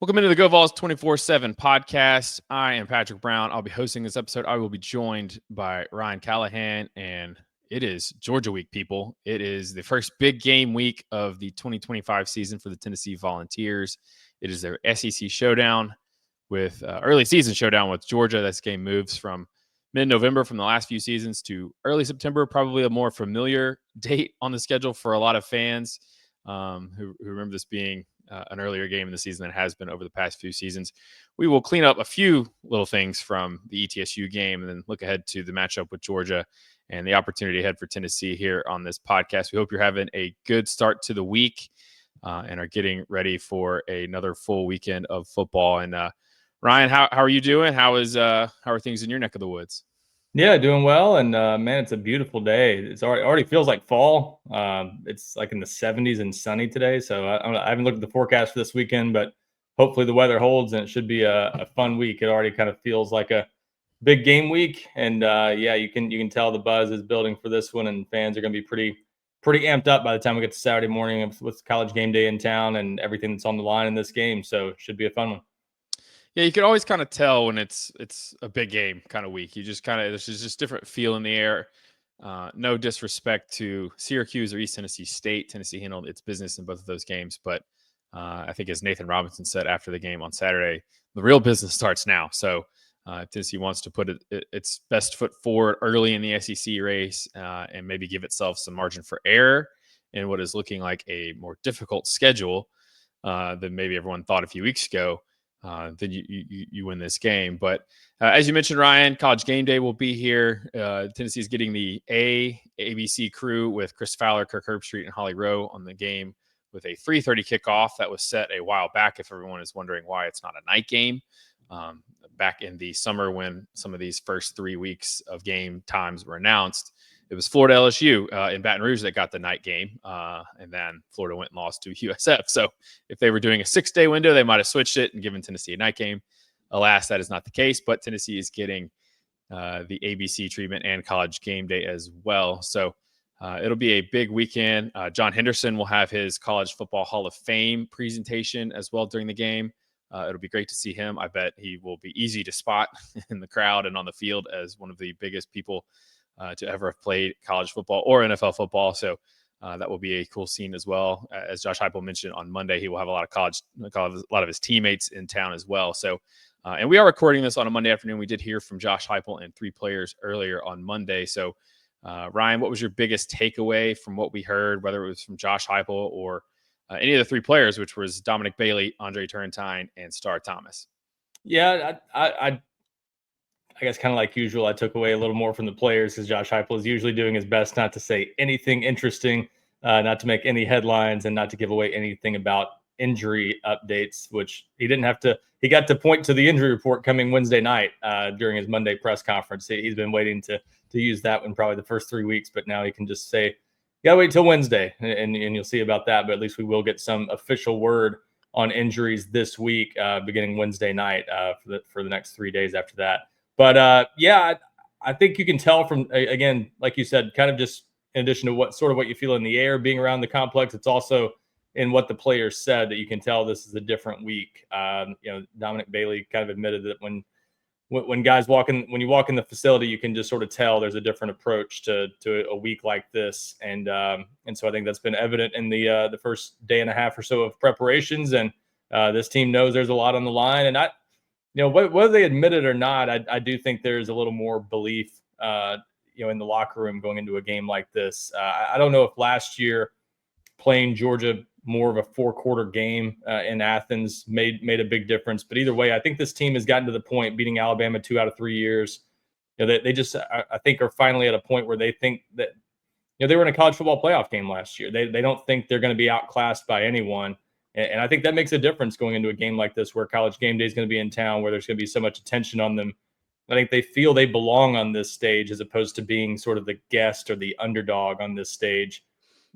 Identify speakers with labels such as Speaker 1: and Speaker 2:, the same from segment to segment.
Speaker 1: Welcome into the GoVols247 Podcast. I am Patrick Brown. I'll be hosting this episode. I will be joined by Ryan Callahan, and it is Georgia week, people. It is the first big game week of the 2025 season for the Tennessee Volunteers. It is their SEC showdown with early season showdown with Georgia. This game moves from mid-November from the last few seasons to early September, probably a more familiar date on the schedule for a lot of fans who remember this being an earlier game in the season than has been over the past few seasons. We will clean up a few little things from the ETSU game and then look ahead to the matchup with Georgia and the opportunity ahead for Tennessee here on this podcast. We hope you're having a good start to the week and are getting ready for another full weekend of football. And Ryan, how are you doing? How are things in your neck of the woods?
Speaker 2: Yeah, doing well. And man, it's a beautiful day. It's already feels like fall. It's like in the 70s and sunny today. So I haven't looked at the forecast for this weekend, but hopefully the weather holds and it should be a fun week. It already kind of feels like a big game week. And yeah, you can tell the buzz is building for this one, and fans are going to be pretty amped up by the time we get to Saturday morning with college game day in town and everything that's on the line in this game. So it should be a fun one.
Speaker 1: Yeah, you can always kind of tell when it's a big game kind of week. You just there's just different feel in the air. No disrespect to Syracuse or East Tennessee State. Tennessee handled its business in both of those games, but I think as Nathan Robinson said after the game on Saturday, the real business starts now. So if Tennessee wants to put its best foot forward early in the SEC race and maybe give itself some margin for error in what is looking like a more difficult schedule than maybe everyone thought a few weeks ago, then you win this game. But as you mentioned, Ryan, College Game Day will be here. Tennessee is getting the ABC crew with Chris Fowler, Kirk Herbstreit, and Holly Rowe on the game with a 3:30 kickoff that was set a while back, if everyone is wondering why it's not a night game. Back in the summer when some of these first 3 weeks of game times were announced, it was Florida LSU in Baton Rouge that got the night game, and then Florida went and lost to USF. So if they were doing a 6-day window, they might have switched it and given Tennessee a night game. Alas, that is not the case, but Tennessee is getting the ABC treatment and College Game Day as well. So it'll be a big weekend. John Henderson will have his College Football Hall of Fame presentation as well during the game. It'll be great to see him. I bet he will be easy to spot in the crowd and on the field as one of the biggest people to ever have played college football or NFL football. So that will be a cool scene as well. As Josh Heupel mentioned on Monday, he will have a lot of his teammates in town as well. So, and we are recording this on a Monday afternoon. We did hear from Josh Heupel and 3 players earlier on Monday. So, Ryan, what was your biggest takeaway from what we heard, whether it was from Josh Heupel or any of the 3 players, which was Dominic Bailey, Andre Turrentine, and Star Thomas?
Speaker 2: Yeah, I guess kind of like usual, I took away a little more from the players because Josh Heupel is usually doing his best not to say anything interesting, not to make any headlines, and not to give away anything about injury updates, which he didn't have to. He got to point to the injury report coming Wednesday night during his Monday press conference. He's been waiting to use that one probably the first 3 weeks, but now he can just say, "Yeah, wait till Wednesday," and you'll see about that. But at least we will get some official word on injuries this week, beginning Wednesday night for the next 3 days after that. But yeah, I think you can tell from, again, like you said, kind of just in addition to what you feel in the air being around the complex, it's also in what the players said that you can tell this is a different week. Dominic Bailey kind of admitted that when you walk in the facility, you can just sort of tell there's a different approach to a week like this. And so I think that's been evident in the first day and a half or so of preparations. And this team knows there's a lot on the line. And whether they admit it or not, I do think there's a little more belief, in the locker room going into a game like this. I don't know if last year playing Georgia more of a 4-quarter game in Athens made a big difference. But either way, I think this team has gotten to the point, beating Alabama 2 out of 3 years. They just, I think, are finally at a point where they think that, they were in a college football playoff game last year. They don't think they're going to be outclassed by anyone. And I think that makes a difference going into a game like this where College Game Day is going to be in town, where there's going to be so much attention on them. I think they feel they belong on this stage as opposed to being sort of the guest or the underdog on this stage,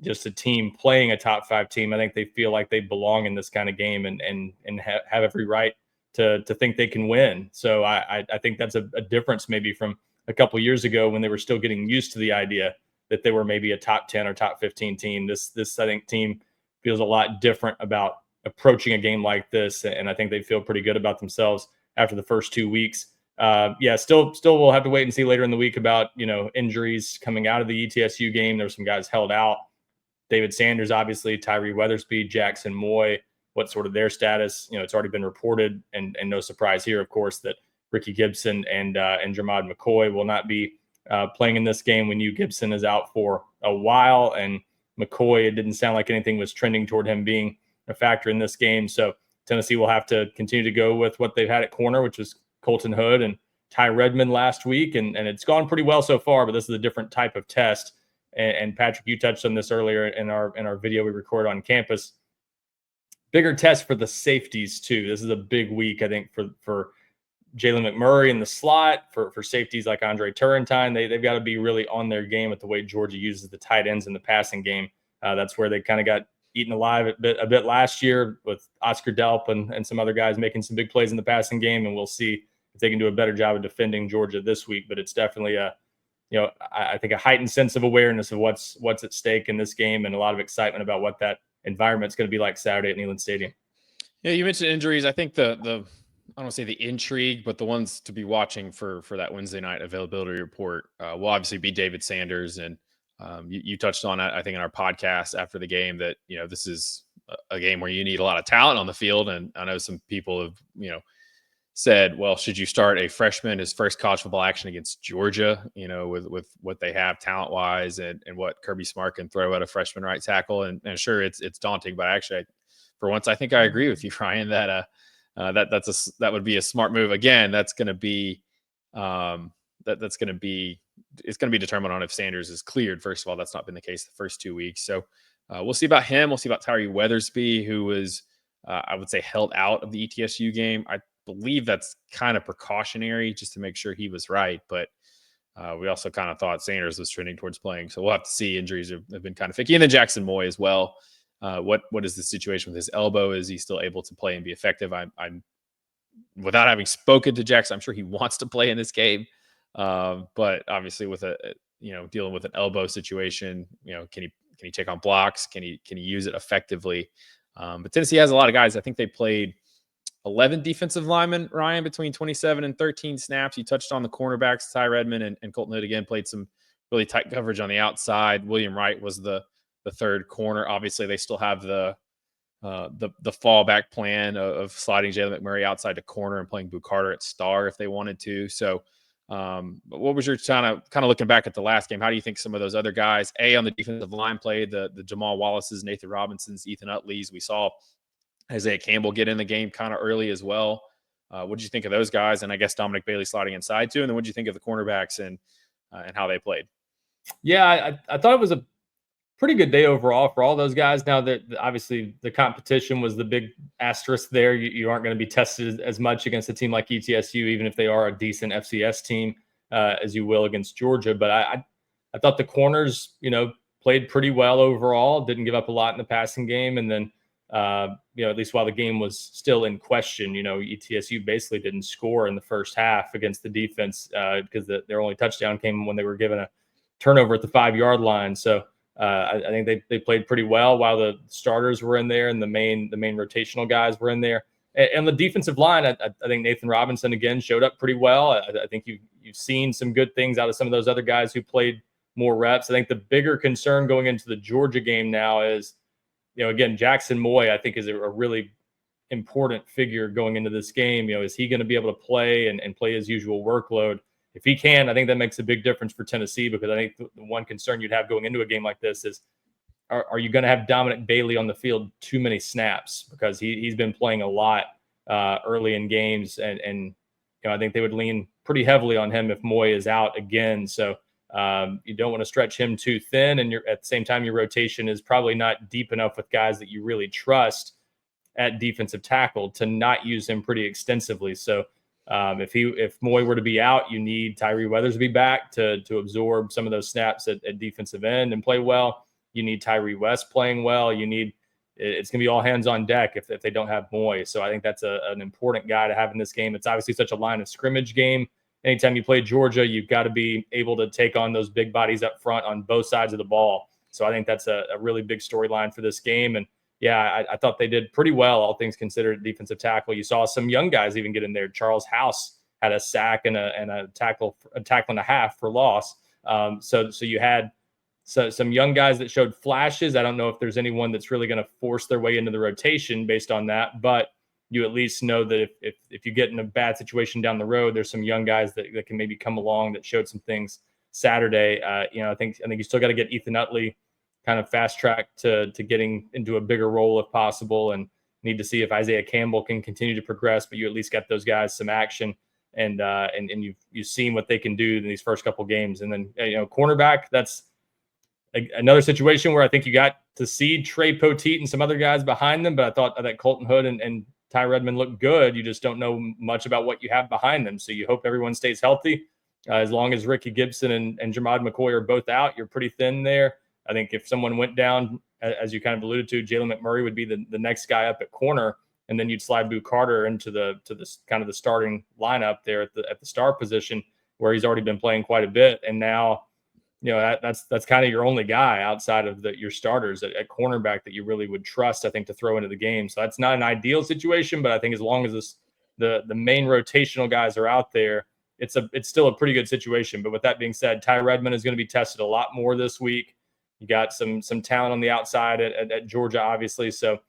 Speaker 2: just a team playing a top 5 team. I think they feel like they belong in this kind of game and have every right to think they can win. So I think that's a difference maybe from a couple years ago when they were still getting used to the idea that they were maybe a top 10 or top 15 team. This I think team feels a lot different about approaching a game like this, and I think they feel pretty good about themselves after the first 2 weeks. Still we'll have to wait and see later in the week about, injuries coming out of the ETSU game. There's some guys held out. David Sanders, obviously, Tyree Weathersby, Jackson Moy, what sort of their status. It's already been reported, and no surprise here, of course, that Ricky Gibson and Jermod McCoy will not be playing in this game. We knew Gibson is out for a while, and McCoy, it didn't sound like anything was trending toward him being a factor in this game. So Tennessee will have to continue to go with what they've had at corner, which is Colton Hood and Ty Redmond last week, and it's gone pretty well so far, but this is a different type of test. And Patrick, you touched on this earlier in our video we recorded on campus. Bigger test for the safeties too. This is a big week, I think, for Jalen McMurray in the slot, for safeties like Andre Turrentine. They've got to be really on their game with the way Georgia uses the tight ends in the passing game. That's where they kind of got eaten alive a bit last year with Oscar Delp and some other guys making some big plays in the passing game, and we'll see if they can do a better job of defending Georgia this week. But it's definitely I think a heightened sense of awareness of what's at stake in this game, and a lot of excitement about what that environment's going to be like Saturday at Neyland Stadium.
Speaker 1: Yeah, you mentioned injuries. I think the I don't want to say the intrigue, but the ones to be watching for that Wednesday night availability report will obviously be David Sanders. And you touched on it, I think, in our podcast after the game that, this is a game where you need a lot of talent on the field. And I know some people have, said, well, should you start a freshman his first college football action against Georgia, with what they have talent wise and what Kirby Smart can throw at a freshman right tackle. And sure, it's daunting, but actually, for once, I think I agree with you, Ryan, that that would be a smart move. Again, that's going to be it's going to be determined on if Sanders is cleared. First of all, that's not been the case the first 2 weeks. So we'll see about him. We'll see about Tyree Weathersby, who was, I would say, held out of the ETSU game. I believe that's kind of precautionary just to make sure he was right. But we also kind of thought Sanders was trending towards playing. So we'll have to see. Injuries have been kind of ficky. And then Jackson Moy as well. What is the situation with his elbow? Is he still able to play and be effective? I'm without having spoken to Jackson, I'm sure he wants to play in this game. But obviously with dealing with an elbow situation, can he take on blocks? Can he use it effectively? But Tennessee has a lot of guys. I think they played 11 defensive linemen, Ryan, between 27 and 13 snaps. You touched on the cornerbacks. Ty Redmond and Colton Hood again played some really tight coverage on the outside. William Wright was the third corner. Obviously, they still have the fallback plan of sliding Jalen McMurray outside to corner and playing Boo Carter at star if they wanted to. So, but what was your kind of looking back at the last game? How do you think some of those other guys, on the defensive line played, the Jamal Wallace's, Nathan Robinson's, Ethan Utley's? We saw Isaiah Campbell get in the game kind of early as well. What did you think of those guys? And I guess Dominic Bailey sliding inside too. And then what did you think of the cornerbacks and how they played?
Speaker 2: Yeah, I thought it was a pretty good day overall for all those guys. Now that obviously the competition was the big asterisk there. You aren't going to be tested as much against a team like ETSU, even if they are a decent FCS team, as you will against Georgia. But I thought the corners, played pretty well overall. Didn't give up a lot in the passing game, and then at least while the game was still in question, ETSU basically didn't score in the first half against the defense because their only touchdown came when they were given a turnover at the 5-yard line. So I think they played pretty well while the starters were in there and the main rotational guys were in there. And the defensive line, I think Nathan Robinson again showed up pretty well. I think you've seen some good things out of some of those other guys who played more reps. I think the bigger concern going into the Georgia game now is, again, Jackson Moy, I think, is a really important figure going into this game. Is he going to be able to play and play his usual workload? If he can, I think that makes a big difference for Tennessee, because I think the one concern you'd have going into a game like this is, are you going to have Dominic Bailey on the field too many snaps? Because he's been playing a lot early in games, and I think they would lean pretty heavily on him if Moy is out again. So you don't want to stretch him too thin, and at the same time, your rotation is probably not deep enough with guys that you really trust at defensive tackle to not use him pretty extensively. So if Moy were to be out, you need Tyree Weathersby back to absorb some of those snaps at defensive end and play well. You need Tyree West playing well. It's going to be all hands on deck if they don't have Moy. So I think that's an important guy to have in this game. It's obviously such a line of scrimmage game. Anytime you play Georgia, you've got to be able to take on those big bodies up front on both sides of the ball. So I think that's a really big storyline for this game. And yeah, I thought they did pretty well, all things considered, defensive tackle. You saw some young guys even get in there. Charles House had a sack and a tackle and a half for loss. So you had some young guys that showed flashes. I don't know if there's anyone that's really going to force their way into the rotation based on that, but you at least know that if you get in a bad situation down the road, there's some young guys that can maybe come along that showed some things Saturday. I think you still got to get Ethan Utley kind of fast track to getting into a bigger role if possible, and need to see if Isaiah Campbell can continue to progress. But you at least got those guys some action, and you've seen what they can do in these first couple games. And then cornerback, that's another situation where I think you got to see Trey Poteet and some other guys behind them, but I thought that Colton Hood and Ty Redmond looked good. You just don't know much about what you have behind them. So you hope everyone stays healthy. As long as Ricky Gibson and Jamad McCoy are both out, you're pretty thin there. I think if someone went down, as you kind of alluded to, Jalen McMurray would be the next guy up at corner, and then you'd slide Boo Carter into the kind of the starting lineup there at the star position, where he's already been playing quite a bit. And now, that's kind of your only guy outside of your starters at cornerback that you really would trust, I think, to throw into the game. So that's not an ideal situation, but I think as long as the main rotational guys are out there, it's still a pretty good situation. But with that being said, Ty Redmond is going to be tested a lot more this week. You got some talent on the outside at Georgia, obviously. So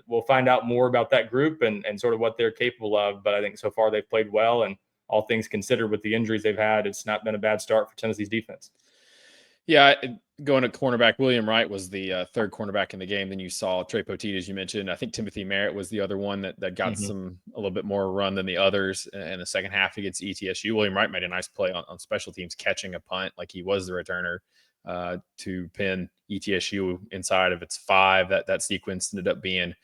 Speaker 2: we'll find out more about that group and sort of what they're capable of. But I think so far they've played well, and all things considered with the injuries they've had, it's not been a bad start for Tennessee's defense.
Speaker 1: Yeah, going to cornerback, William Wright was the third cornerback in the game. Then you saw Trey Poteet, as you mentioned. I think Timothy Merritt was the other one that got a little bit more run than the others in the second half against ETSU. William Wright made a nice play on special teams, catching a punt like he was the returner to pin ETSU inside of its 5. That sequence ended up being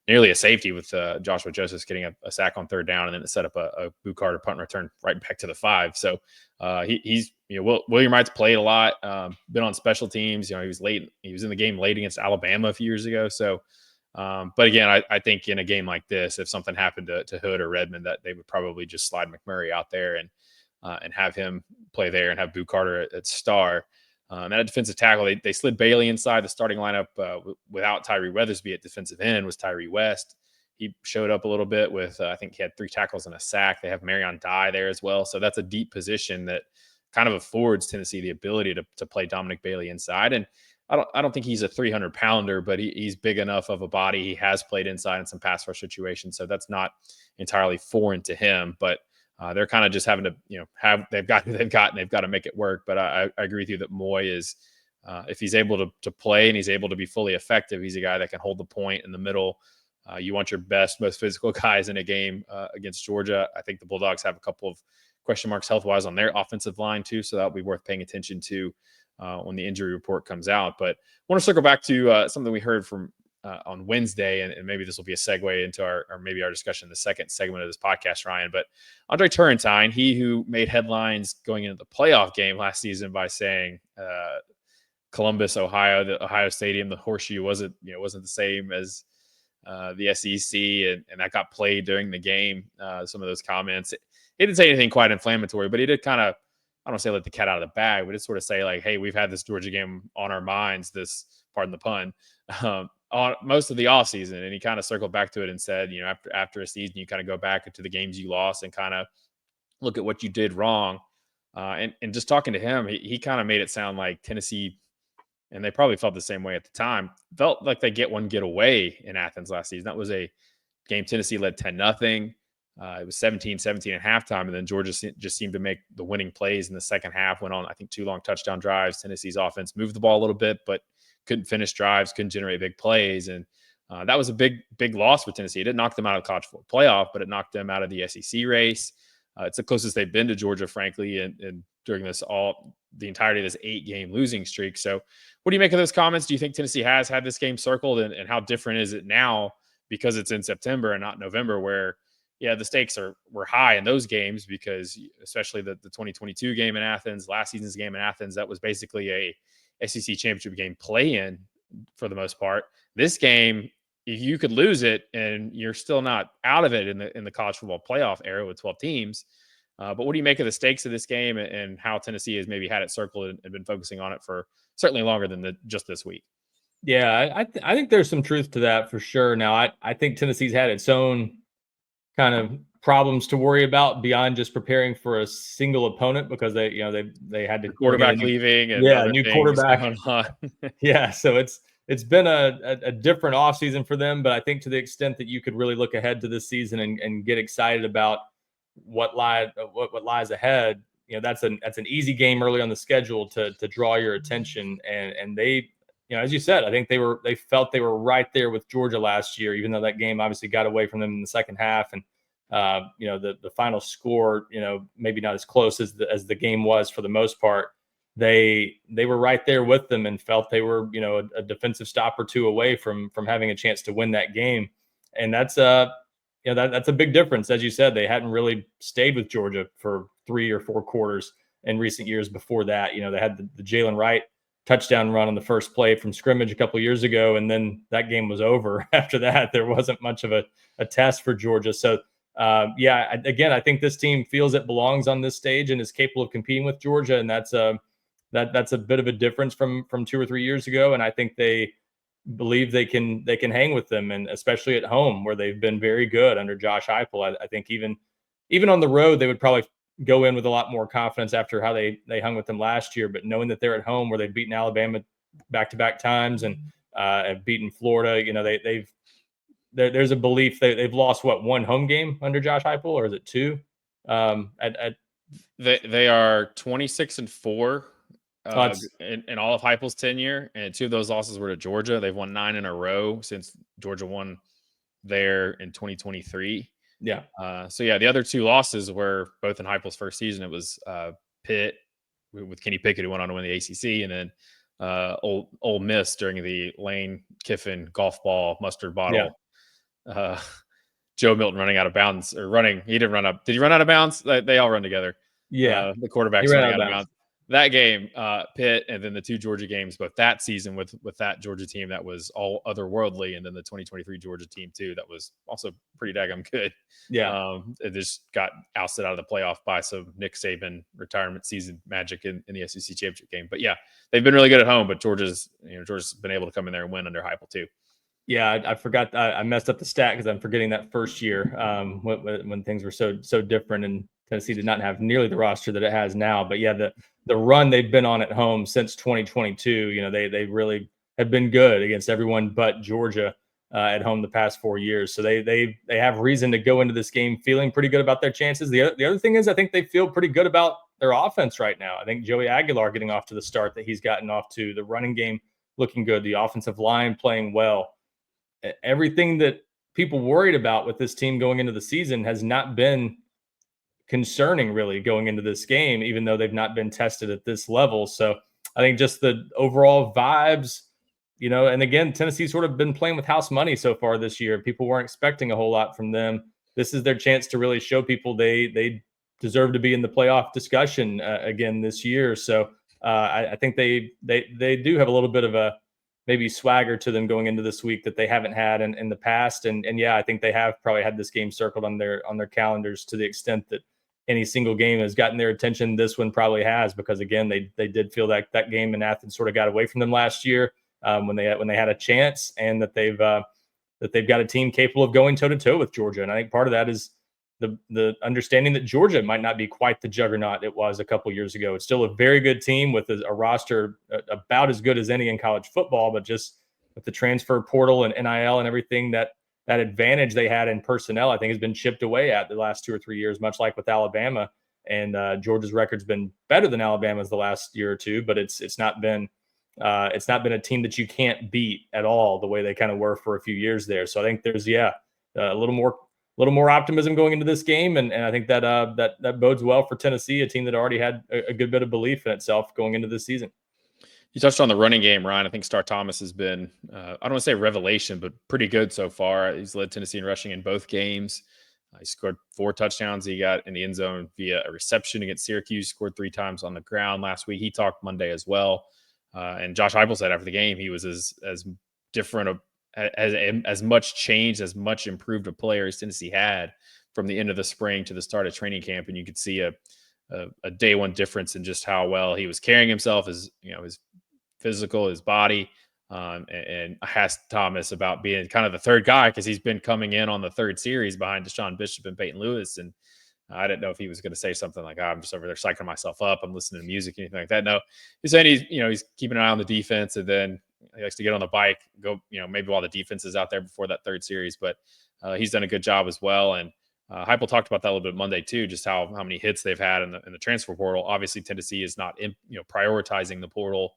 Speaker 1: nearly a safety with Joshua Josephs getting a sack on third down, and then it set up a Boo Carter punt return right back to the 5. So he's William Wright's played a lot, been on special teams. He was late. He was in the game late against Alabama a few years ago. So, but again, I think in a game like this, if something happened to Hood or Redmond, that they would probably just slide McMurray out there and have him play there and have Boo Carter at star. And at defensive tackle, they slid Bailey inside the starting lineup without Tyree Weathersby at defensive end was Tyree West. He showed up a little bit with, I think he had 3 tackles and a sack. They have Marion Dye there as well. So that's a deep position that kind of affords Tennessee the ability to play Dominic Bailey inside. And I don't think he's a 300-pounder, but he's big enough of a body. He has played inside in some pass rush situations. So that's not entirely foreign to him, but they're kind of just having to, they've got who they've got, and they've got to make it work. But I agree with you that Moy is, if he's able to play and he's able to be fully effective, he's a guy that can hold the point in the middle. You want your best, most physical guys in a game against Georgia. I think the Bulldogs have a couple of question marks health-wise on their offensive line too, so that'll be worth paying attention to when the injury report comes out. But I want to circle back to something we heard from on Wednesday, and maybe this will be a segue into our discussion in the second segment of this podcast, Ryan. But Andre Turrentine, he who made headlines going into the playoff game last season by saying Columbus, Ohio, the Ohio Stadium, the horseshoe wasn't the same as the SEC, and that got played during the game. Some of those comments, he didn't say anything quite inflammatory, but he did kind of, I don't say let the cat out of the bag, but it's sort of say like, hey, we've had this Georgia game on our minds, pardon the pun, on most of the offseason. And he kind of circled back to it and said, after a season, you kind of go back to the games you lost and kind of look at what you did wrong. And just talking to him, he kind of made it sound like Tennessee, and they probably felt the same way at the time, felt like they get away in Athens last season. That was a game Tennessee led 10-0. It was 17-17 at halftime, and then Georgia just seemed to make the winning plays in the second half, went on, I think, 2 long touchdown drives. Tennessee's offense moved the ball a little bit, but couldn't finish drives, couldn't generate big plays. And that was a big loss for Tennessee. It didn't knock them out of the college football playoff, but it knocked them out of the SEC race. It's the closest they've been to Georgia, frankly, and during the entirety of this 8-game losing streak. So what do you make of those comments? Do you think Tennessee has had this game circled, and how different is it now because it's in September and not November, where the stakes were high in those games, because especially the 2022 game in Athens, last season's game in Athens, that was basically a SEC championship game play-in for the most part. This game, if you could lose it and you're still not out of it in the college football playoff era with 12 teams. But what do you make of the stakes of this game and how Tennessee has maybe had it circled and been focusing on it for certainly longer than just this week?
Speaker 2: Yeah, I think there's some truth to that for sure. Now, I think Tennessee's had its own kind of problems to worry about beyond just preparing for a single opponent because they had
Speaker 1: The
Speaker 2: to bring in a
Speaker 1: quarterback leaving and
Speaker 2: yeah,
Speaker 1: other
Speaker 2: new
Speaker 1: things
Speaker 2: quarterback.
Speaker 1: going on.
Speaker 2: Yeah, so it's been a different offseason for them, but I think to the extent that you could really look ahead to this season and get excited about what lies ahead, that's an easy game early on the schedule to draw your attention. And they, as you said, I think they felt they were right there with Georgia last year, even though that game obviously got away from them in the second half. And the final score, maybe not as close as the game was for the most part. They were right there with them and felt they were, a defensive stop or two away from having a chance to win that game. And that's that's a big difference. As you said, they hadn't really stayed with Georgia for 3 or 4 quarters in recent years before that. They had the Jalen Wright touchdown run on the first play from scrimmage a couple of years ago, and then that game was over. After that, there wasn't much of a test for Georgia. So again, I think this team feels it belongs on this stage and is capable of competing with Georgia, and that's a bit of a difference from 2 or 3 years ago. And I think they believe they can hang with them, and especially at home where they've been very good under Josh Heupel. I think even on the road they would probably go in with a lot more confidence after how they hung with them last year. But knowing that they're at home where they've beaten Alabama back-to-back times and have beaten Florida, there's a belief they've lost one home game under Josh Heupel, or is it 2?
Speaker 1: They are 26-4
Speaker 2: Oh,
Speaker 1: in all of Heupel's tenure, and 2 of those losses were to Georgia. They've won 9 in a row since Georgia won there in 2023.
Speaker 2: yeah.
Speaker 1: The other 2 losses were both in Heupel's first season. It was Pitt with Kenny Pickett, who went on to win the ACC, and then Ole Miss during the Lane Kiffin golf ball mustard bottle. Joe Milton running out of bounds or running. He didn't run up. Did he run out of bounds? They all run together.
Speaker 2: Yeah.
Speaker 1: The quarterback's running out of bounds. That game, Pitt, and then the 2 Georgia games, both that season with that Georgia team that was all otherworldly, and then the 2023 Georgia team too, that was also pretty daggum good.
Speaker 2: Yeah.
Speaker 1: It just got ousted out of the playoff by some Nick Saban retirement season magic in the SEC championship game. But yeah, they've been really good at home, but Georgia's been able to come in there and win under Heupel too.
Speaker 2: Yeah, I forgot. I messed up the stat because I'm forgetting that first year when things were so different, and Tennessee did not have nearly the roster that it has now. But yeah, the run they've been on at home since 2022, they really have been good against everyone but Georgia at home the past 4 years. So they have reason to go into this game feeling pretty good about their chances. The other thing is I think they feel pretty good about their offense right now. I think Joey Aguilar getting off to the start that he's gotten off to, the running game looking good, the offensive line playing well. Everything that people worried about with this team going into the season has not been concerning really going into this game, even though they've not been tested at this level. So I think just the overall vibes, and again, Tennessee's sort of been playing with house money so far this year. People weren't expecting a whole lot from them. This is their chance to really show people they deserve to be in the playoff discussion again this year. So I think they do have a little bit of a maybe swagger to them going into this week that they haven't had in the past. And yeah, I think they have probably had this game circled on their calendars to the extent that any single game has gotten their attention. This one probably has, because again, they did feel that game in Athens sort of got away from them last year when they had a chance, and that they've got a team capable of going toe to toe with Georgia. And I think part of that is the understanding that Georgia might not be quite the juggernaut it was a couple years ago. It's still a very good team with a roster about as good as any in college football, but just with the transfer portal and NIL and everything, that advantage they had in personnel, I think, has been chipped away at the last 2 or 3 years, much like with Alabama. And Georgia's record's been better than Alabama's the last year or two, but it's not been a team that you can't beat at all the way they kind of were for a few years there. So I think there's a little more optimism going into this game, and I think that bodes well for Tennessee, a team that already had a good bit of belief in itself going into this season.
Speaker 1: You touched on the running game, Ryan. I think Star Thomas has been, I don't want to say revelation, but pretty good so far. He's led Tennessee in rushing in both games. He scored 4 touchdowns. He got in the end zone via a reception against Syracuse, scored 3 times on the ground last week. He talked Monday as well. And Josh Heupel said after the game, he was as different, as much changed, as much improved a player as Tennessee had from the end of the spring to the start of training camp. And you could see a day one difference in just how well he was carrying himself, his physical, his body. and I asked Thomas about being kind of the third guy because he's been coming in on the third series behind Deshaun Bishop and Peyton Lewis. And I didn't know if he was going to say something like, I'm just over there psyching myself up. I'm listening to music, anything like that. No, he's saying he's keeping an eye on the defense, and then he likes to get on the bike, go, maybe while the defense is out there before that third series. But he's done a good job as well. And Heupel talked about that a little bit Monday too, just how many hits they've had in the transfer portal. Obviously, Tennessee is not prioritizing the portal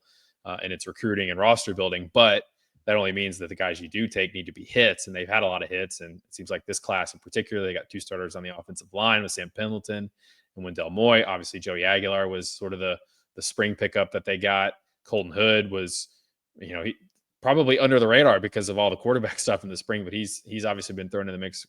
Speaker 1: in its recruiting and roster building, but that only means that the guys you do take need to be hits, and they've had a lot of hits. And it seems like this class in particular, they got 2 starters on the offensive line with Sam Pendleton and Wendell Moy. Obviously, Joey Aguilar was sort of the spring pickup that they got. Colton Hood was, he probably under the radar because of all the quarterback stuff in the spring, but he's obviously been thrown in the mix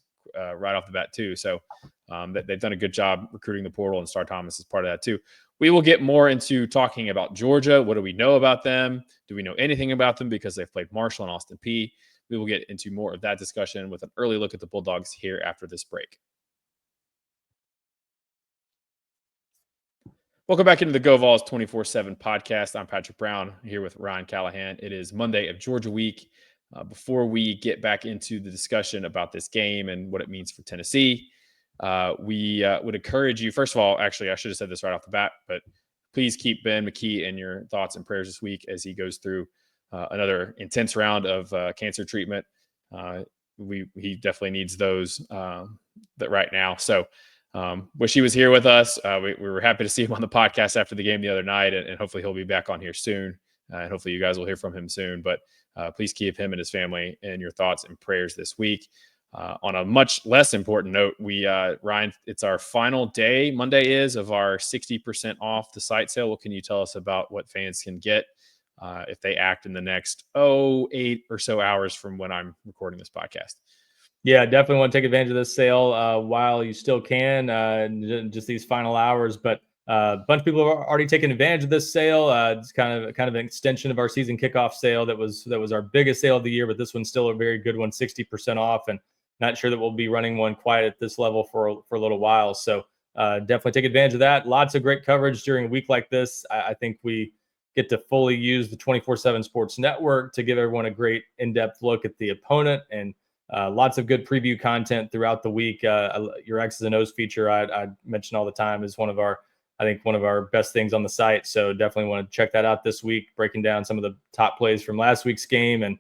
Speaker 1: right off the bat too. So they've done a good job recruiting the portal, and Star Thomas is part of that too. We will get more into talking about Georgia. What do we know about them? Do we know anything about them because they've played Marshall and Austin Peay? We will get into more of that discussion with an early look at the Bulldogs here after this break. Welcome back into the GoVols247 Podcast. I'm Patrick Brown here with Ryan Callahan. It is Monday of Georgia week. Before we get back into the discussion about this game and what it means for Tennessee, we would encourage you, first of all, actually, I should have said this right off the bat, but please keep Ben McKee in your thoughts and prayers this week as he goes through another intense round of cancer treatment. He definitely needs those that right now. So wish he was here with us. We were happy to see him on the podcast after the game the other night, and hopefully he'll be back on here soon. And hopefully you guys will hear from him soon. But please keep him and his family in your thoughts and prayers this week. On a much less important note, Ryan, it's our final day, Monday is, of our 60% off the site sale. What can you tell us about what fans can get if they act in the next 8 or so hours from when I'm recording this podcast?
Speaker 2: Yeah, definitely want to take advantage of this sale while you still can, just these final hours. But a bunch of people have already taken advantage of this sale. It's kind of an extension of our season kickoff sale that was our biggest sale of the year, but this one's still a very good one, 60% off, and not sure that we'll be running one quite at this level for a little while. So definitely take advantage of that. Lots of great coverage during a week like this. I think we get to fully use the 24/7 Sports Network to give everyone a great in-depth look at the opponent, and lots of good preview content throughout the week. Your X's and O's feature I mention all the time is one of our best things on the site. So definitely want to check that out this week, breaking down some of the top plays from last week's game. And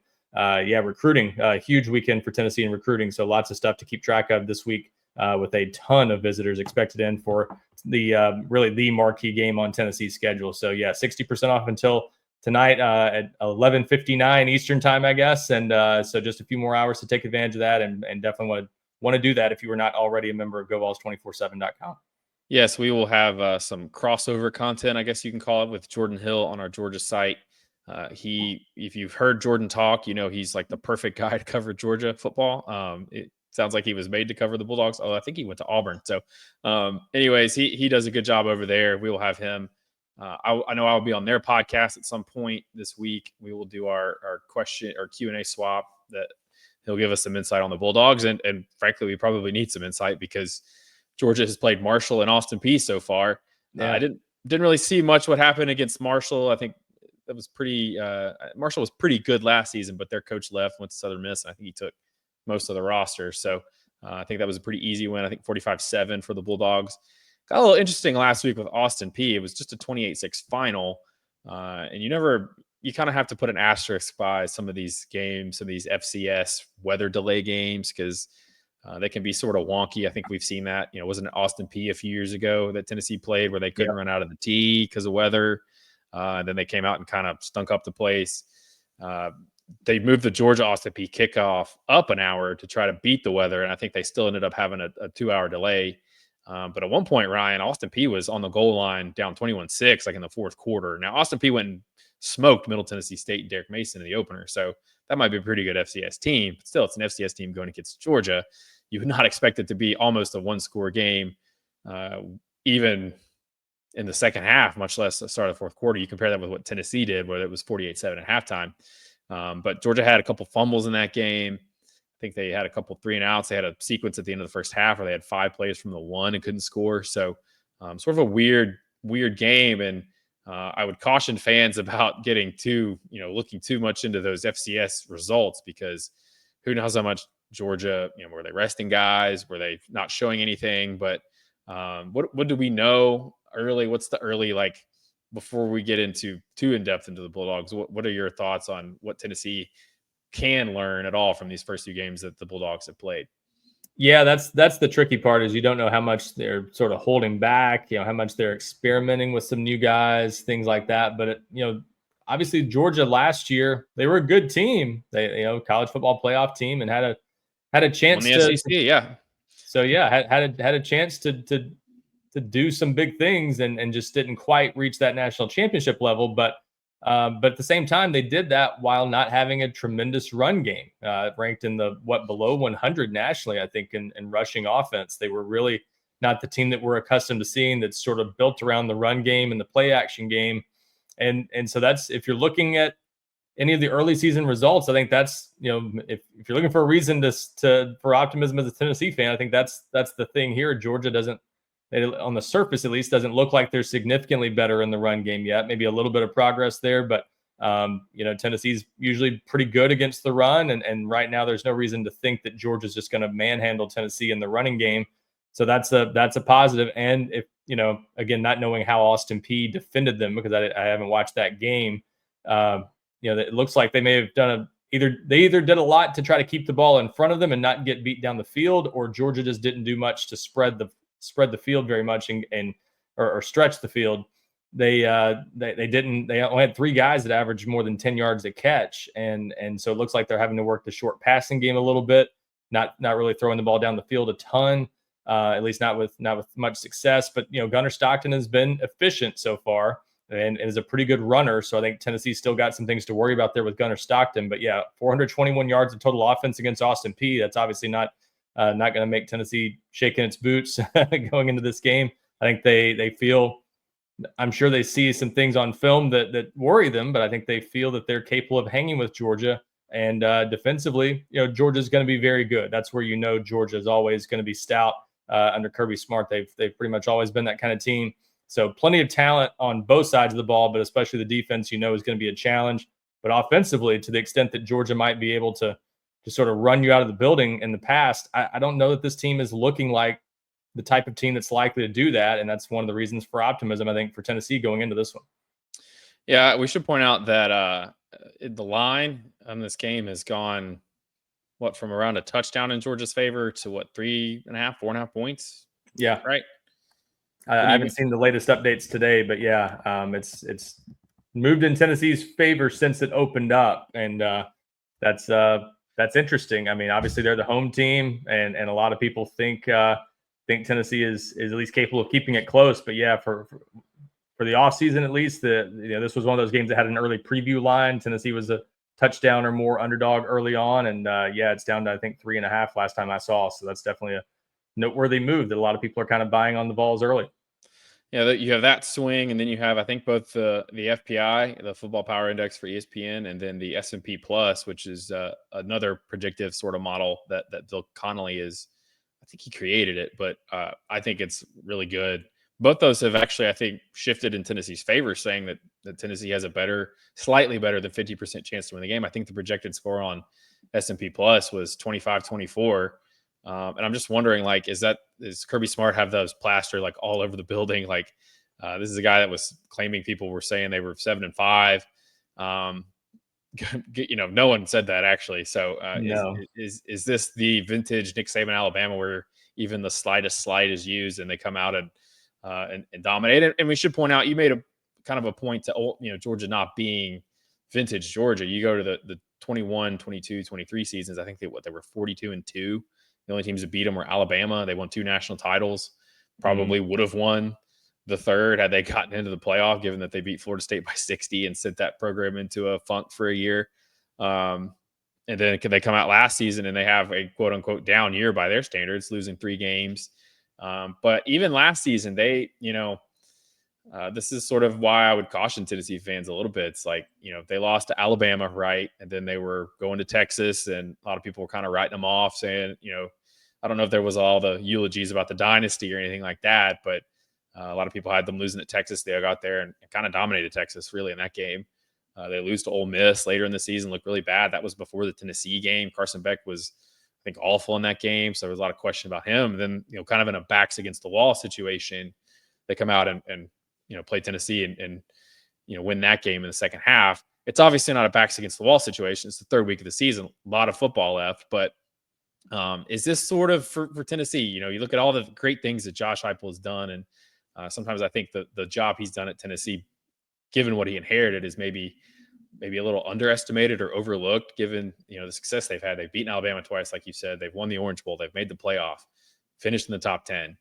Speaker 2: recruiting, huge weekend for Tennessee in recruiting. So lots of stuff to keep track of this week with a ton of visitors expected in for the really the marquee game on Tennessee's schedule. So 60% off until tonight at 11:59 Eastern time, I guess. And so just a few more hours to take advantage of that, and definitely want to do that if you were not already a member of GoVols247.com.
Speaker 1: Yes, we will have some crossover content, I guess you can call it, with Jordan Hill on our Georgia site. If you've heard Jordan talk, he's like the perfect guy to cover Georgia football. It sounds like he was made to cover the Bulldogs. Oh, I think he went to Auburn. So anyways, he does a good job over there. We will have him. I know I'll be on their podcast at some point this week. We will do our question or Q&A swap that he'll give us some insight on the Bulldogs. And frankly, we probably need some insight because Georgia has played Marshall and Austin Peay so far.
Speaker 2: Yeah.
Speaker 1: I didn't really see much what happened against Marshall. I think that was pretty Marshall was pretty good last season, but their coach left, went to Southern Miss, and I think he took most of the roster. So I think that was a pretty easy win. I think 45-7 for the Bulldogs. Got a little interesting last week with Austin Peay. It was just a 28-6 final. And you kind of have to put an asterisk by some of these games, some of these FCS weather delay games, because they can be sort of wonky. I think we've seen that. Wasn't it Austin Peay a few years ago that Tennessee played where they couldn't run out of the tee because of weather? And then they came out and kind of stunk up the place. They moved the Georgia-Austin Peay kickoff up an hour to try to beat the weather, and I think they still ended up having a 2-hour delay. But at one point, Ryan, Austin Peay was on the goal line down 21-6, like in the fourth quarter. Now, Austin Peay went and smoked Middle Tennessee State and Derek Mason in the opener, so that might be a pretty good FCS team. But still, it's an FCS team going against Georgia. You would not expect it to be almost a one-score game, even in the second half, much less the start of the fourth quarter. You compare that with what Tennessee did, where it was 48-7 at halftime. But Georgia had a couple fumbles in that game. I think they had a couple 3-and-outs. They had a sequence at the end of the first half where they had 5 plays from the 1 and couldn't score. So sort of a weird game. And I would caution fans about getting looking too much into those FCS results, because who knows how much Georgia, were they resting guys? Were they not showing anything? But what do we know early? What's the early, like, before we get into too in depth into the Bulldogs? What are your thoughts on what Tennessee can learn at all from these first 2 games that the Bulldogs have played?
Speaker 2: Yeah, that's the tricky part, is you don't know how much they're sort of holding back, how much they're experimenting with some new guys, things like that. But obviously Georgia last year, they were a good team. They, college football playoff team, and had a
Speaker 1: On
Speaker 2: chance
Speaker 1: the
Speaker 2: to.
Speaker 1: SEC, yeah.
Speaker 2: So yeah, had a chance to do some big things, and just didn't quite reach that national championship level. But at the same time, they did that while not having a tremendous run game, ranked in the below 100 nationally, I think, in rushing offense. They were really not the team that we're accustomed to seeing, that's sort of built around the run game and the play action game. And so that's, if you're looking at any of the early season results, I think that's, if you're looking for a reason for optimism as a Tennessee fan, I think that's the thing here. Georgia doesn't, on the surface at least, doesn't look like they're significantly better in the run game yet. Maybe a little bit of progress there, but Tennessee's usually pretty good against the run, and right now there's no reason to think that Georgia's just going to manhandle Tennessee in the running game. So that's a positive. And if again, not knowing how Austin Peay defended them, because I haven't watched that game, it looks like they may have done either did a lot to try to keep the ball in front of them and not get beat down the field, or Georgia just didn't do much to spread the field very much or stretch the field. They didn't. They only had 3 guys that averaged more than 10 yards a catch, and so it looks like they're having to work the short passing game a little bit, not really throwing the ball down the field a ton, at least not with much success. But Gunnar Stockton has been efficient so far, and is a pretty good runner. So I think Tennessee's still got some things to worry about there with Gunnar Stockton. But yeah, 421 yards of total offense against Austin Peay. That's obviously not going to make Tennessee shaking its boots going into this game. I think they feel, I'm sure they see some things on film that worry them, but I think they feel that they're capable of hanging with Georgia. And defensively, Georgia's going to be very good. That's where Georgia is always going to be stout under Kirby Smart. They've pretty much always been that kind of team. So plenty of talent on both sides of the ball, but especially the defense, is going to be a challenge. But offensively, to the extent that Georgia might be able to sort of run you out of the building in the past, I don't know that this team is looking like the type of team that's likely to do that. And that's one of the reasons for optimism, I think, for Tennessee going into this one.
Speaker 1: Yeah, we should point out that the line on this game has gone, from around a touchdown in Georgia's favor to 3.5, 4.5 points?
Speaker 2: Yeah.
Speaker 1: Right?
Speaker 2: I haven't seen the latest updates today, but yeah, it's moved in Tennessee's favor since it opened up. And that's interesting. I mean, obviously they're the home team, and a lot of people think Tennessee is at least capable of keeping it close. But yeah, for the offseason, at least, this was one of those games that had an early preview line. Tennessee was a touchdown or more underdog early on, and it's down to, I think, 3.5 last time I saw. So that's definitely a noteworthy move that a lot of people are kind of buying on the Vols early.
Speaker 1: Yeah, you have that swing, and then you have, I think, both the FPI, the Football Power Index for ESPN, and then the S&P Plus, which is another predictive sort of model that Bill Connolly is. I think he created it, but I think it's really good. Both those have actually, I think, shifted in Tennessee's favor, saying that Tennessee has a slightly better than 50% chance to win the game. I think the projected score on S&P Plus was 25-24. And I'm just wondering, like, does Kirby Smart have those plastered like all over the building? Like, this is a guy that was claiming people were saying they were 7-5. No one said that actually. So
Speaker 2: No.
Speaker 1: is this the vintage Nick Saban Alabama, where even the slightest slight is used and they come out and dominate it? And we should point out, you made a kind of a point to Georgia not being vintage Georgia. You go to the 21, 22, 23 seasons. I think they were 42-2. The only teams that beat them were Alabama. They won 2 national titles. Probably would have won the third had they gotten into the playoff, given that they beat Florida State by 60 and sent that program into a funk for a year. And then they come out last season and they have a quote unquote down year by their standards, losing 3 games. But even last season, they, this is sort of why I would caution Tennessee fans a little bit. It's like, they lost to Alabama, right? And then they were going to Texas, and a lot of people were kind of writing them off, saying, I don't know if there was all the eulogies about the dynasty or anything like that, but A lot of people had them losing at Texas. They got there and kind of dominated Texas really in that game. They lose to Ole Miss later in the season, looked really bad. That was before the Tennessee game. Carson Beck was, I think, awful in that game. So there was a lot of question about him. And then, kind of in a backs against the wall situation, they come out and play Tennessee and win that game in the second half. It's obviously not a backs against the wall situation. It's the third week of the season, a lot of football left, but is this sort of for Tennessee? You look at all the great things that Josh Heupel has done, and sometimes I think the job he's done at Tennessee, given what he inherited, is maybe a little underestimated or overlooked, given the success they've had. They've beaten Alabama twice, like you said. They've won the Orange Bowl. They've made the playoff, finished in the top 10,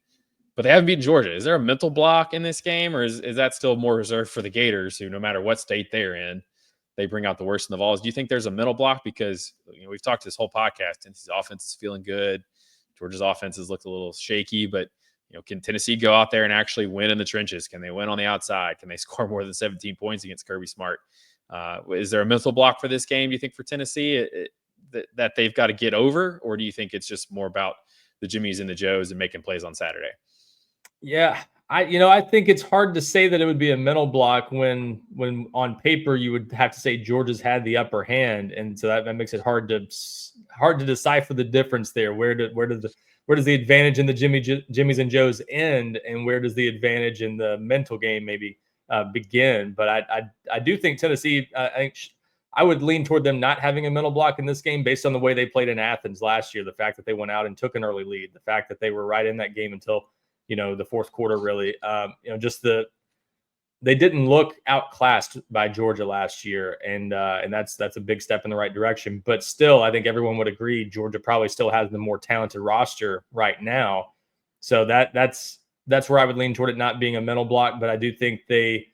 Speaker 1: but they haven't beaten Georgia. Is there a mental block in this game, or is that still more reserved for the Gators, who no matter what state they're in, they bring out the worst in the Vols? Do you think there's a mental block? Because we've talked this whole podcast, Tennessee's offense is feeling good. Georgia's offense has looked a little shaky, but can Tennessee go out there and actually win in the trenches? Can they win on the outside? Can they score more than 17 points against Kirby Smart? Is there a mental block for this game, do you think, for Tennessee that they've got to get over? Or do you think it's just more about the Jimmies and the Joes and making plays on Saturday?
Speaker 2: Yeah, I think it's hard to say that it would be a mental block when on paper you would have to say Georgia's had the upper hand, and so that makes it hard to decipher the difference there. Where does the advantage in the Jimmies and Joes end, and where does the advantage in the mental game maybe begin? But I do think Tennessee. I would lean toward them not having a mental block in this game based on the way they played in Athens last year. The fact that they went out and took an early lead, the fact that they were right in that game until the fourth quarter, really. They didn't look outclassed by Georgia last year, and that's a big step in the right direction. But still, I think everyone would agree Georgia probably still has the more talented roster right now. So that's where I would lean toward it not being a mental block. But I do think they,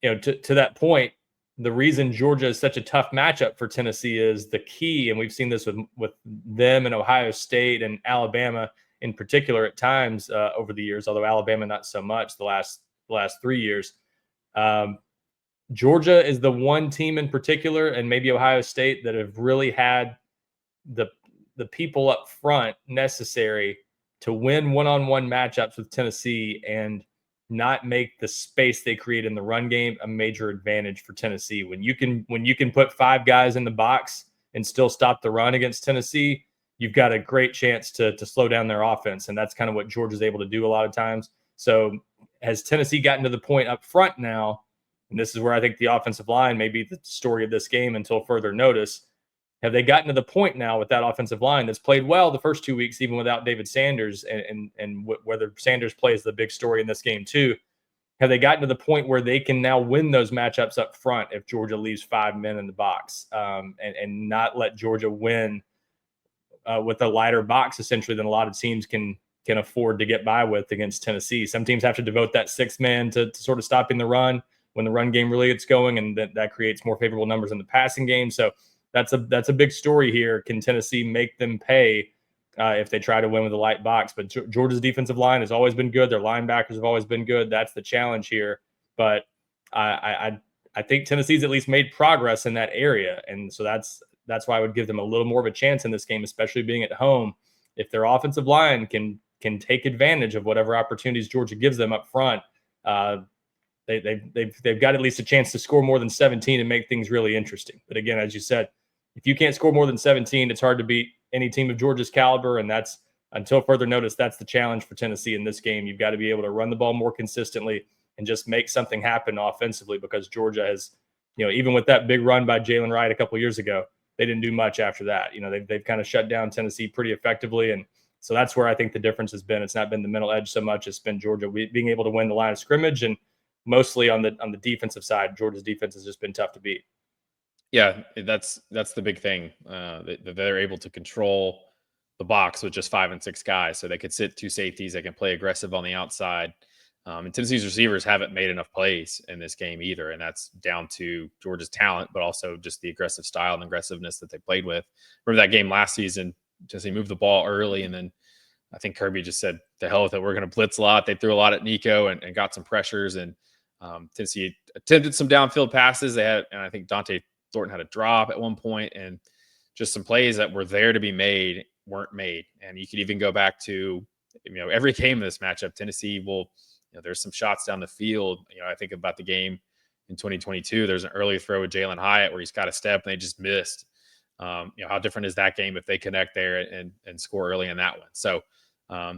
Speaker 2: to that point, the reason Georgia is such a tough matchup for Tennessee is the key, and we've seen this with them and Ohio State and Alabama in particular at times over the years, although Alabama not so much the last 3 years. Georgia is the one team in particular, and maybe Ohio State, that have really had the people up front necessary to win one-on-one matchups with Tennessee and not make the space they create in the run game a major advantage for Tennessee. When you can put 5 guys in the box and still stop the run against Tennessee, you've got a great chance to slow down their offense. And that's kind of what Georgia's able to do a lot of times. So has Tennessee gotten to the point up front now, and this is where I think the offensive line may be the story of this game until further notice, have they gotten to the point now with that offensive line that's played well the first 2 weeks, even without David Sanders, and whether Sanders plays the big story in this game too, have they gotten to the point where they can now win those matchups up front if Georgia leaves 5 men in the box and not let Georgia win with a lighter box essentially than a lot of teams can afford to get by with against Tennessee? Some teams have to devote that 6th man to sort of stopping the run when the run game really gets going, and that creates more favorable numbers in the passing game. So that's a big story here. Can Tennessee make them pay if they try to win with a light box? But Georgia's defensive line has always been good. Their linebackers have always been good. That's the challenge here. But I think Tennessee's at least made progress in that area, and so that's why I would give them a little more of a chance in this game, especially being at home. If their offensive line can take advantage of whatever opportunities Georgia gives them up front, they've got at least a chance to score more than 17 and make things really interesting. But again, as you said, if you can't score more than 17, it's hard to beat any team of Georgia's caliber, and that's, until further notice, that's the challenge for Tennessee in this game. You've got to be able to run the ball more consistently and just make something happen offensively, because Georgia has, even with that big run by Jalen Wright a couple of years ago, they didn't do much after that. They've kind of shut down Tennessee pretty effectively, and so that's where I think the difference has been. It's not been the mental edge so much; it's been Georgia being able to win the line of scrimmage, and mostly on the defensive side, Georgia's defense has just been tough to beat.
Speaker 1: Yeah, that's the big thing. That they're able to control the box with just 5 and 6 guys, so they could sit 2 safeties. They can play aggressive on the outside. And Tennessee's receivers haven't made enough plays in this game either, and that's down to Georgia's talent, but also just the aggressive style and aggressiveness that they played with. Remember that game last season? Tennessee moved the ball early, and then I think Kirby just said, "To hell with it, we're going to blitz a lot." They threw a lot at Nico and got some pressures, and Tennessee attempted some downfield passes. They had, and I think Dante Thornton had a drop at one point, and just some plays that were there to be made weren't made. And you could even go back to, every game in this matchup, Tennessee will, there's some shots down the field. I think about the game in 2022. There's an early throw with Jalen Hyatt where he's got a step and they just missed. How different is that game if they connect there and score early in that one? So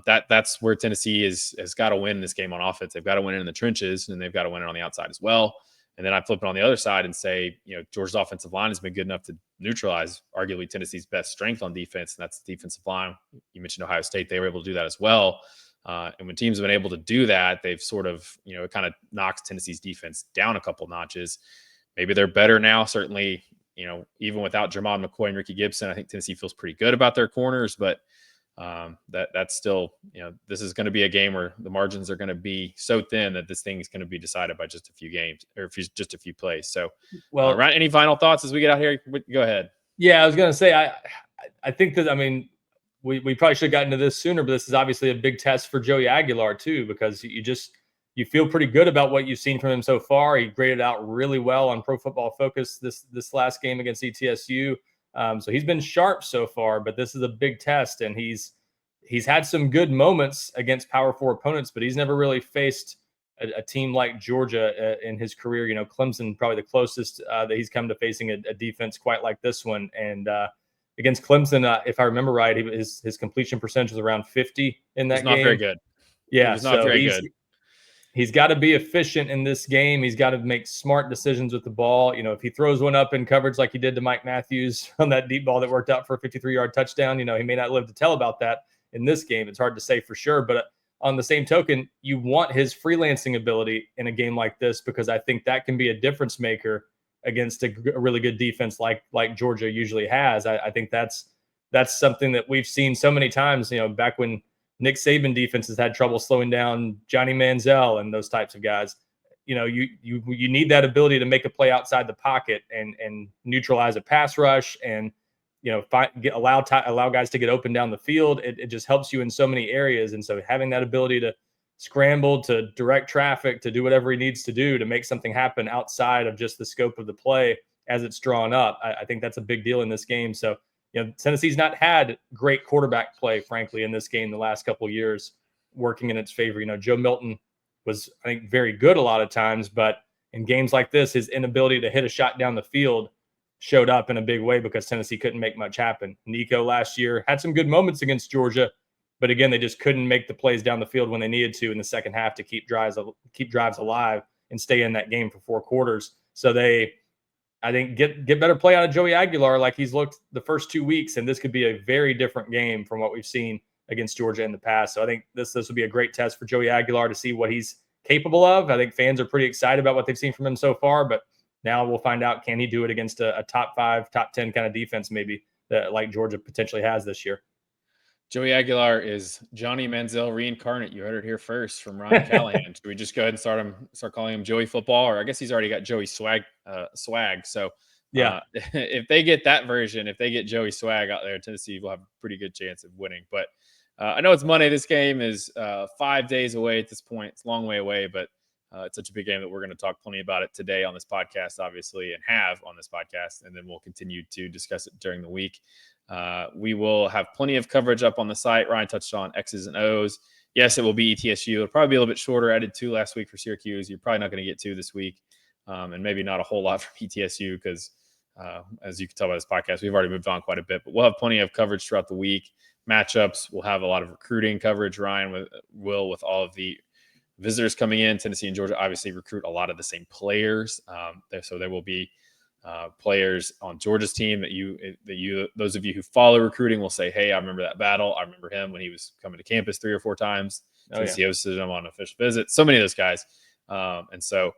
Speaker 1: that's where Tennessee has got to win this game on offense. They've got to win it in the trenches, and they've got to win it on the outside as well. And then I flip it on the other side and say, Georgia's offensive line has been good enough to neutralize arguably Tennessee's best strength on defense, and that's the defensive line. You mentioned Ohio State; they were able to do that as well. And when teams have been able to do that, they've sort of, it kind of knocks Tennessee's defense down a couple notches. Maybe they're better now. Certainly, even without Jermon McCoy and Ricky Gibson, I think Tennessee feels pretty good about their corners, but that's still, this is going to be a game where the margins are going to be so thin that this thing is going to be decided by just a few games or just a few plays. So, Ryan, any final thoughts as we get out here? Go ahead.
Speaker 2: Yeah, I was going to say, I think that, we probably should have gotten to this sooner, but this is obviously a big test for Joey Aguilar too, because you feel pretty good about what you've seen from him so far. He graded out really well on Pro Football Focus this last game against ETSU. So he's been sharp so far, but this is a big test, and he's had some good moments against Power 4 opponents, but he's never really faced a team like Georgia in his career. Clemson probably the closest that he's come to facing a defense quite like this one. And against Clemson, if I remember right, his completion percentage was around 50 in that game.
Speaker 1: Not very good.
Speaker 2: Yeah,
Speaker 1: it's not very good.
Speaker 2: He's got to be efficient in this game. He's got to make smart decisions with the ball. If he throws one up in coverage like he did to Mike Matthews on that deep ball that worked out for a 53-yard touchdown, he may not live to tell about that in this game. It's hard to say for sure. But on the same token, you want his freelancing ability in a game like this, because I think that can be a difference maker against a really good defense like Georgia usually has. I think that's something that we've seen so many times, back when Nick Saban defenses had trouble slowing down Johnny Manziel and those types of guys. You need that ability to make a play outside the pocket and neutralize a pass rush and allow guys to get open down the field. It just helps you in so many areas. And so having that ability to scramble, to direct traffic, to do whatever he needs to do to make something happen outside of just the scope of the play as it's drawn up, I think that's a big deal in this game. So Tennessee's not had great quarterback play, frankly, in this game the last couple of years working in its favor. Joe Milton was, I think, very good a lot of times, but in games like this, his inability to hit a shot down the field showed up in a big way because Tennessee couldn't make much happen. Nico last year had some good moments against Georgia, but again, they just couldn't make the plays down the field when they needed to in the second half to keep drives alive and stay in that game for 4 quarters. So I think get better play out of Joey Aguilar like he's looked the first 2 weeks, and this could be a very different game from what we've seen against Georgia in the past. So I think this will be a great test for Joey Aguilar to see what he's capable of. I think fans are pretty excited about what they've seen from him so far, but now we'll find out, can he do it against a top 5, top 10 kind of defense maybe that like Georgia potentially has this year.
Speaker 1: Joey Aguilar is Johnny Manziel reincarnate. You heard it here first from Ryan Callahan. Should we just go ahead and start calling him Joey Football? Or I guess he's already got Joey Swag. So
Speaker 2: yeah,
Speaker 1: if they get that version, if they get Joey Swag out there, Tennessee will have a pretty good chance of winning. But I know it's Monday. This game is 5 days away at this point. It's a long way away, but it's such a big game that we're going to talk plenty about it today on this podcast, obviously, and have on this podcast. And then we'll continue to discuss it during the week. We will have plenty of coverage up on the site. Ryan touched on X's and O's. Yes, it will be ETSU. It'll probably be a little bit shorter. I did 2 last week for Syracuse. You're probably not going to get 2 this week. And maybe not a whole lot from ETSU because, as you can tell by this podcast, we've already moved on quite a bit. But we'll have plenty of coverage throughout the week. Matchups. We'll have a lot of recruiting coverage. Ryan will with all of the visitors coming in. Tennessee and Georgia obviously recruit a lot of the same players. So there will be players on Georgia's team that those of you who follow recruiting will say, hey, I remember that battle. I remember him when he was coming to campus 3 or 4 times. Tennessee hosted him on an official visit. So many of those guys. And so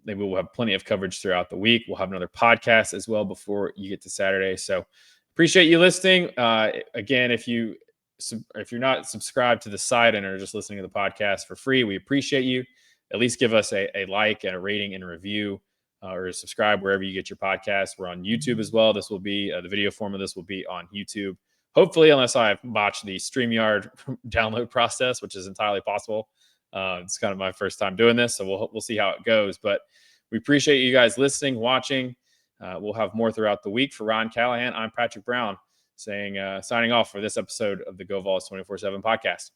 Speaker 1: maybe we'll have plenty of coverage throughout the week. We'll have another podcast as well before you get to Saturday. So appreciate you listening. Again, if you're not subscribed to the site and are just listening to the podcast for free, we appreciate you. At least give us a like and a rating and a review. Or subscribe wherever you get your podcast. We're on YouTube as well. This will be the video form of this will be on YouTube. Hopefully, unless I botched the StreamYard download process, which is entirely possible. It's kind of my first time doing this, so we'll see how it goes. But we appreciate you guys listening, watching. We'll have more throughout the week. For Ryan Callahan, I'm Patrick Brown, signing off for this episode of the GoVols247 Podcast.